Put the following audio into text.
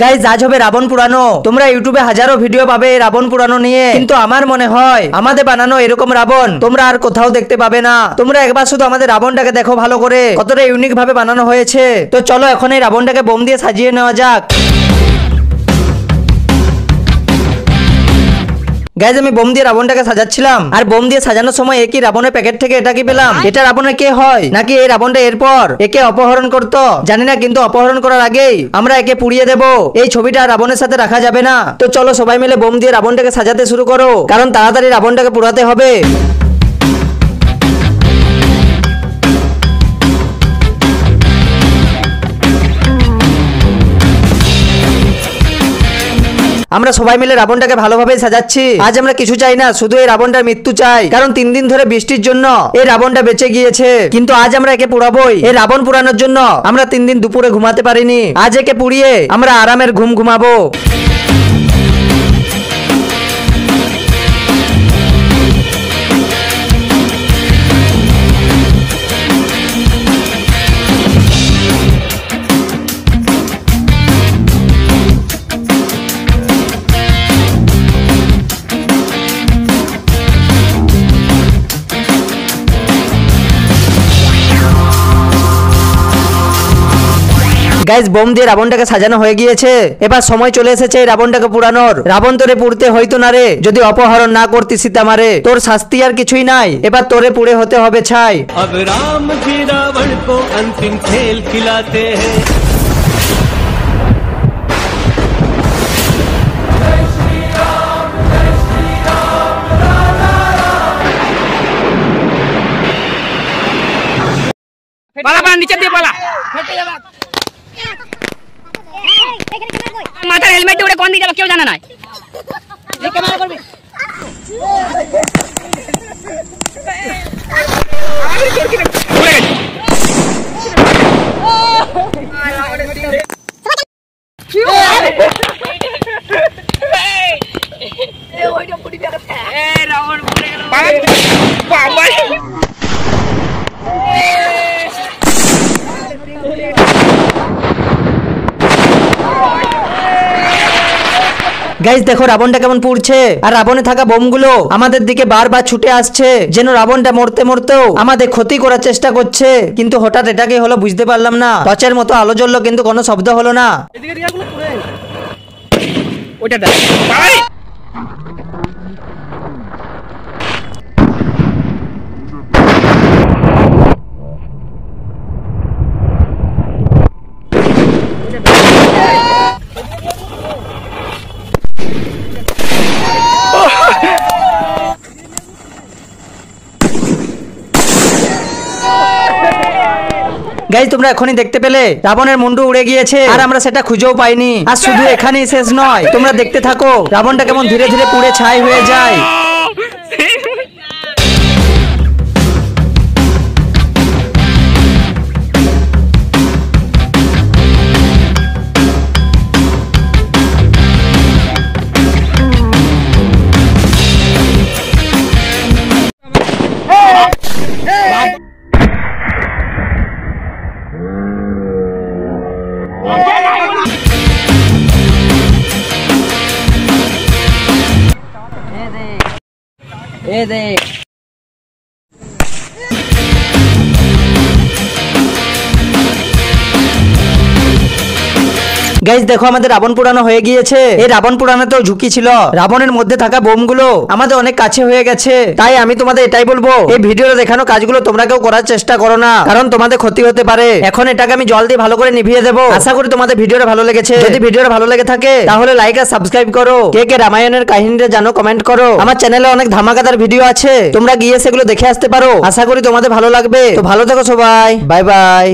Guys আজ হবে রাবণ পুরানো। তোমরা ইউটিউবে হাজারো ভিডিও পাবে রাবণ পুরানো নিয়ে, কিন্তু আমার মনে হয় আমাদের বানানো এরকম রাবণ তোমরা আর কোথাও দেখতে পাবে না। তোমরা একবার শুধু আমাদের রাবণটাকে দেখো ভালো করে, কতটা ইউনিক ভাবে বানানো হয়েছে। তো চলো এখন এই রাবণটাকে বোম দিয়ে সাজিয়ে নেওয়া যাক। গাইজ আমি বোম দিয়ে রাবণটাকে সাজাচ্ছিলাম, আর বোম দিয়ে সাজানোর সময় একই রাবণের প্যাকেট থেকে এটা কি পেলাম। এটা রাবণের কে হয় নাকি এই রাবণটা এরপর একে অপহরণ করতো জানি না, কিন্তু অপহরণ করার আগেই আমরা একে পুড়িয়ে দেব। এই ছবিটা রাবণের সাথে রাখা যাবে না। তো চলো সবাই মিলে বোম দিয়ে রাবণটাকে সাজাতে শুরু করো, কারণ তাড়াতাড়ি রাবণটাকে পুড়াতে হবে। আমরা সবাই মিলে রাবণটাকে ভালোভাবে সাজাচ্ছি। আজ আমরা কিছু চাই না, শুধু এই রাবণটার মৃত্যু চাই, কারণ 3 দিন ধরে বৃষ্টির জন্য এই রাবণটা বেঁচে গিয়েছে। কিন্তু আজ আমরা একে পুড়াবোই। এই রাবণ পুরানোর জন্য আমরা 3 দিন দুপুরে ঘুমাতে পারিনি। আজ একে পুড়িয়ে আমরা আরামের ঘুম ঘুমাবো। গাইজ বোম দিয়ে রাবণটাকে সাজানো হয়ে গিয়েছে, এবার সময় চলে এসেছে এই রাবণটাকে পুরানোর। রাবণ তোরে পুড়তে হইতো না রে, যদি অপহরণ না করতি সীতামারে। তোর শাস্তি আর কিছুই নাই, এবার তোরে পুড়ে হতে হবে ছাই। अब राम जी रावण को अंतिम खेल खिलाते हैं। পালা পালা নিচে দিয়ে পালা, মাথার হেলমেট উড়ে কোন দিকে যাবে কেউ জানে না। গাইজ দেখো রাবণটা কেমন পুড়ছে, আর রাবণে থাকা বোমগুলো আমাদের দিকে বারবার ছুটে আসছে, যেন রাবণটা মরতে মরতেও আমাদের ক্ষতি করার চেষ্টা করছে। কিন্তু হঠাৎ এটাকে হলো বুঝতে পারলাম না। টর্চের মতো আলো জ্বললো কিন্তু কোনো শব্দ হলো না। ওইটা দেখ গাইজ তোমরা এখনই দেখতে পেলে রাবণের মুন্ডু উড়ে গিয়েছে, আর আমরা সেটা খুঁজেও পাইনি। আর শুধু এখানেই শেষ নয়, তোমরা দেখতে থাকো রাবণটা কেমন ধীরে ধীরে পুড়ে ছাই হয়ে যায়। এ দেখ গাইজ দেখো আমাদের রাবণ পুরানো হয়ে গিয়েছে। এই রাবণ পুরানোতেও ঝুঁকি ছিল, রাবণের মধ্যে থাকা বোমগুলো আমাদের অনেক কাছে হয়ে গেছে। তাই আমি তোমাদের এটাই বলবো, এই ভিডিওতে দেখানো কাজগুলো তোমরা কেউ করার চেষ্টা করো না, কারণ তোমাদের ক্ষতি হতে পারে। এখন এটাকে আমি জল দিয়ে ভালো করে নিভিয়ে দেবো। আশা করি তোমাদের ভিডিওটা ভালো লেগেছে। যদি ভিডিওটা ভালো লেগে থাকে তাহলে লাইক আর সাবস্ক্রাইব করো। কে কে রামায়ণের কাহিনীটা জানো কমেন্ট করো। আমার চ্যানেলে অনেক ধামাকাদার ভিডিও আছে, তোমরা গিয়ে সেগুলো দেখে আসতে পারো। আশা করি তোমাদের ভালো লাগবে। তো ভালো থেকো সবাই, বাই বাই।